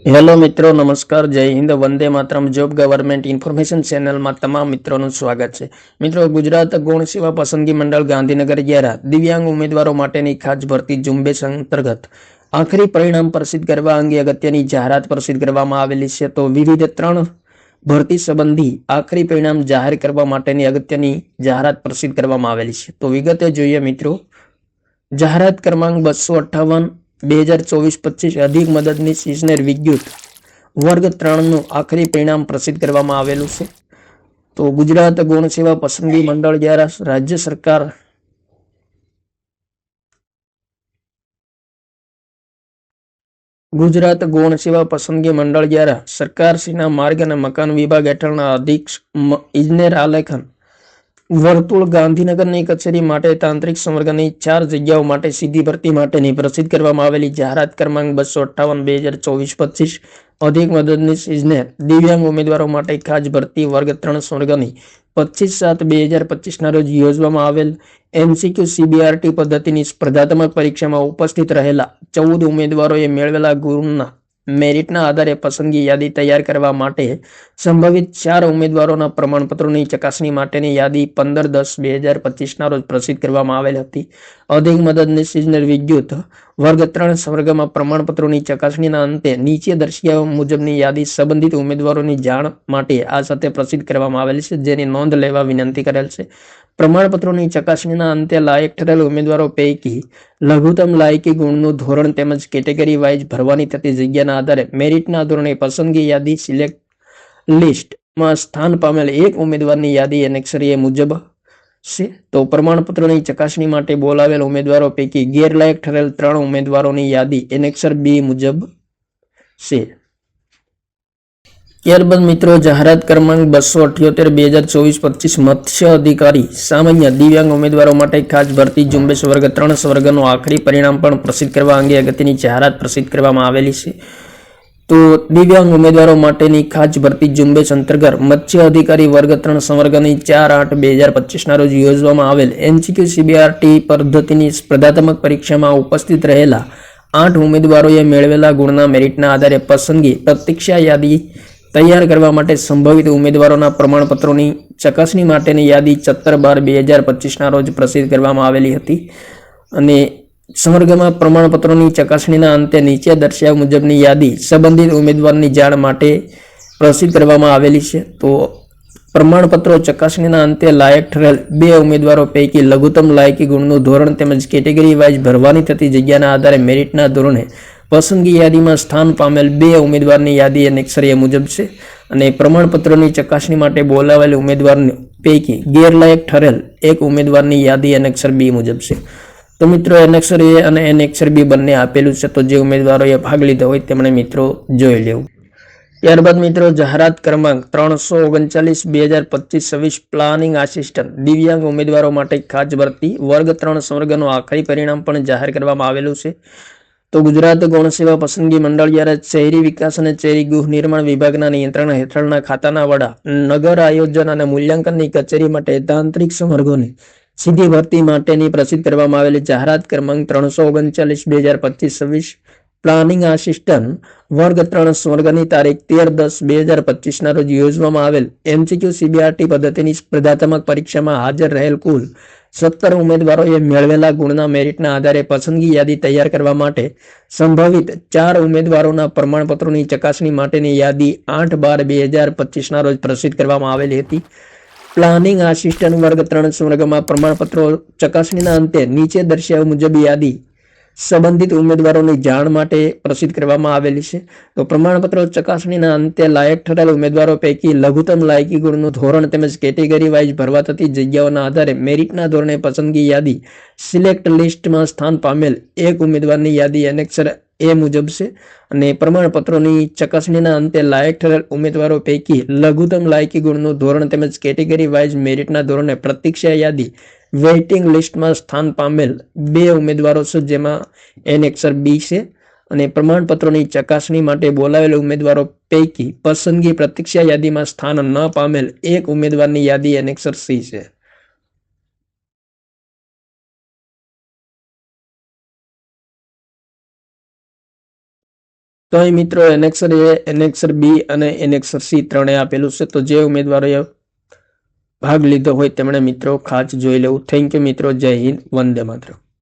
Hello મિત્રો, નમસ્કાર, જય Hind, Vande Mataram. Job government information ચેનલમાં તમામ મિત્રોનું સ્વાગત છે. મિત્રો, ગુજરાત ગૌણ સેવા પસંદગી મંડળ ગાંધીનગર દ્વારા દિવ્યાંગ ઉમેદવારો માટેની ખાસ ભરતી ઝુંબેશ અંતર્ગત આખરી પરિણામ પ્રસિદ્ધ કરવા અંગે અગત્યની જાહેરાત પ્રસિદ્ધ કરવામાં આવેલી છે. તો વિવિધ 3 ભરતી સંબંધી આખરી પરિણામ જાહેર કરવા માટેની અગત્યની જાહેરાત પ્રસિદ્ધ કરવામાં આવેલી છે. તો વિગતે જોઈએ મિત્રો. જાહેરાત ક્રમાંક 258 2024-25 અધિક મદદનીશ ઇજનેર વિદ્યુત વર્ગ 3 નું આખરી પરિણામ પ્રસિદ્ધ કરવામાં આવેલું છે. તો ગુજરાત ગૌણ સેવા પસંદગી મંડળ દ્વારા રાજ્ય સરકાર ગુજરાત ગૌણ સેવા પસંદગી મંડળ દ્વારા સરકારશ્રીના માર્ગ અને મકાન વિભાગ હેઠળના અધિક ઇજનેર આલેખન વર્તુળ ગાંધીનગરની કચેરી માટે તાંત્રિક સંવર્ગની 4 જગ્યાઓ માટે સીધી ભરતી માટેની પ્રસિદ્ધ કરવામાં આવેલી જાહેરાત ક્રમાંક 258 2024-25 અધિક મદદનીશ ઇજનેર દિવ્યાંગ ઉમેદવારો માટે ખાસ ભરતી વર્ગ 3 સંવર્ગની 25/7/2025 ના રોજ યોજવામાં આવેલ MCQ CBRT પદ્ધતિની સ્પર્ધાત્મક પરીક્ષામાં ઉપસ્થિત રહેલા 14 ઉમેદવારોએ મેળવેલા ગુણના મેરિટના આધારે પસંદગી યાદી તૈયાર કરવા માટે સંભવિત 4 ઉમેદવારોના પ્રમાણપત્રોની ચકાસણી માટેની યાદી 15/10/2025 ના રોજ પ્રસિદ્ધ કરવામાં આવેલ હતી. અધિક મદદનીશ ઇજનેર વિદ્યુત વર્ગ 3 સંવર્ગમાં પ્રમાણપત્રોની ચકાસણીના અંતે નીચે દર્શાવ્યા મુજબની યાદી સંબંધિત ઉમેદવારોની જાણ માટે આ સાથે પ્રસિદ્ધ કરવામાં આવેલ છે, જેની નોંધ લેવા વિનંતી કરેલ છે. પ્રમાણપત્રોની ચકાસણીના અંતે લાયક ઠરેલ ઉમેદવારો પૈકી લઘુત્તમ લાયકી ગુણનું ધોરણ તેમજ કેટેગરી વાઇઝ ભરવાની થતી જગ્યાના આધારે મેરિટના ધોરણે પસંદગી યાદી સિલેક્ટ લિસ્ટમાં સ્થાન પામેલ એક ઉમેદવારની યાદી એનેક્સર એ મુજબ છે. તો પ્રમાણપત્રોની ચકાસણી માટે બોલાવેલ ઉમેદવારો પૈકી ગેરલાયક ઠરેલ 3 ઉમેદવારોની યાદી એનેક્સર બી મુજબ છે. ત્યારબાદ મિત્રો, જાહેરાત ક્રમાંક 278 2024-25 મત્સ્ય અધિકારી સામાન્ય દિવ્યાંગ ઉમેદવારો માટે ખાસ ભરતી ઝુંબેશ વર્ગ 3 સંવર્ગનું આખરી પરિણામ પણ પ્રસિદ્ધ કરવા અંગે અગત્યની જાહેરાત પ્રસિદ્ધ કરવામાં આવેલી છે. તો દિવ્યાંગ ઉમેદવારો માટેની ખાસ ભરતી ઝુંબેશ અંતર્ગત મત્સ્ય અધિકારી વર્ગ 3 સંવર્ગની 4/8/2025 ના રોજ યોજવામાં આવેલ MCQ CBRT પદ્ધતિની સ્પર્ધાત્મક પરીક્ષામાં ઉપસ્થિત રહેલા 8 ઉમેદવારોએ મેળવેલા ગુણના મેરિટના આધારે પસંદગી પ્રતીક્ષા યાદી તૈયાર કરવા માટે સંભવિત ઉમેદવારોના પ્રમાણપત્રોની ચકાસણી માટેની યાદી 17/12/2025 ના રોજ પ્રસિદ્ધ કરવામાં આવેલી હતી. અને સંવર્ગમાં પ્રમાણપત્રોની ચકાસણીના અંતે નીચે દર્શાવ્યા મુજબની યાદી સંબંધિત ઉમેદવારની જાણ માટે પ્રસિદ્ધ કરવામાં આવેલી છે. તો પ્રમાણપત્રો ચકાસણીના અંતે લાયક ઠરેલ 2 ઉમેદવારો પૈકી લઘુત્તમ લાયકી ગુણનું ધોરણ તેમજ કેટેગરી વાઇઝ ભરવાની થતી જગ્યાના આધારે મેરિટના ધોરણે પસંદગી યાદીમાં સ્થાન પામેલ 2 ઉમેદવારની યાદી એનેક્સર એ મુજબ છે. અને પ્રમાણપત્રોની ચકાસણી માટે બોલાવેલ ઉમેદવાર પૈકી ગેરલાયક ઠરેલ 1 ઉમેદવારની યાદી એનેક્સર બી મુજબ છે. તો મિત્રો, એનેક્સર એ અને એનેક્સર બી બંને આપેલું છે. તો જે ઉમેદવારોએ ભાગ લીધો હોય તેમણે મિત્રો જોઈ લેવું. ત્યારબાદ મિત્રો, જાહેરાત ક્રમાંક 339 2025-26 પ્લાનિંગ આસિસ્ટન્ટ દિવ્યાંગ ઉમેદવારો માટે ખાસ ભરતી વર્ગ 3 સંવર્ગનું આખરી પરિણામ પણ જાહેર કરવામાં આવેલું છે. તો ગુજરાત ગૌણ સેવા પસંદગી મંડળ દ્વારા શહેરી વિકાસ અને શહેરી ગૃહ નિર્માણ વિભાગના નિયંત્રણ હેઠળના ખાતાના વડા નગર આયોજન અને મૂલ્યાંકનની કચેરી માટે તાંત્રિક સંવર્ગોની સીધી ભરતી માટેની પ્રસિદ્ધ કરવામાં આવેલી જાહેરાત ક્રમાંક 339 2025-26 પ્લાનિંગ આસિસ્ટન્ટ વર્ગ 3 સંવર્ગની તારીખ 13/10/2025 ના રોજ યોજવામાં આવેલ MCQ CBRT પદ્ધતિની સ્પર્ધાત્મક પરીક્ષામાં હાજર રહેલ કુલ 17 ઉમેદવારોએ મેળવેલા ગુણના મેરિટના આધારે પસંદગી યાદી તૈયાર કરવા માટે સંભવિત 4 ઉમેદવારોના પ્રમાણપત્રોની ચકાસણી માટેની યાદી 8/12/2025 ના રોજ પ્રસિદ્ધ કરવામાં આવેલી હતી. પ્લાનિંગ આસિસ્ટન્ટ વર્ગ 3 સંવર્ગમાં પ્રમાણપત્રો ચકાસણીના અંતે નીચે દર્શાવ્યા મુજબ યાદી સંબંધિત ઉમેદવારોની જાણ માટે પ્રસિદ્ધ કરવામાં આવેલી છે. તો પ્રમાણપત્રો ચકાસણીના અંતે લાયક ઠરેલ ઉમેદવારો પૈકી લઘુત્તમ લાયકી ગુણનું ધોરણ તેમજ કેટેગરી વાઇઝ ભરવા થતી જગ્યાઓના આધારે મેરિટના ધોરણે પસંદગી યાદી સિલેક્ટ લિસ્ટમાં સ્થાન પામેલ 1 ઉમેદવારની યાદી એનેક્સર એ મુજબ છે. અને પ્રમાણપત્રોની ચકાસણીના અંતે લાયક ઠરેલ ઉમેદવારો પૈકી લઘુત્તમ લાયકી ગુણનું ધોરણ તેમજ કેટેગરી વાઇઝ મેરિટના ધોરણે પ્રતીક્ષા યાદી વેઇટિંગ લિસ્ટમાં સ્થાન પામેલ 2 ઉમેદવારો છે, જેમાં એનેક્સર બી છે. અને પ્રમાણપત્રોની ચકાસણી માટે બોલાવેલ ઉમેદવારો પૈકી પસંદગી પ્રતીક્ષા યાદીમાં સ્થાન ન પામેલ 1 ઉમેદવારની યાદી એનેક્સર સી છે. તો અહીં મિત્રો એનેક્સર એ, એનેક્સર બી અને એનેક્સર સી ત્રણે આપેલું છે. તો જે ઉમેદવારોએ ભાગ લીધો હોય તેમણે મિત્રો ખાસ જોઈ લેવું. થેન્ક યુ મિત્રો. જય હિન્દ. વંદે માતરમ.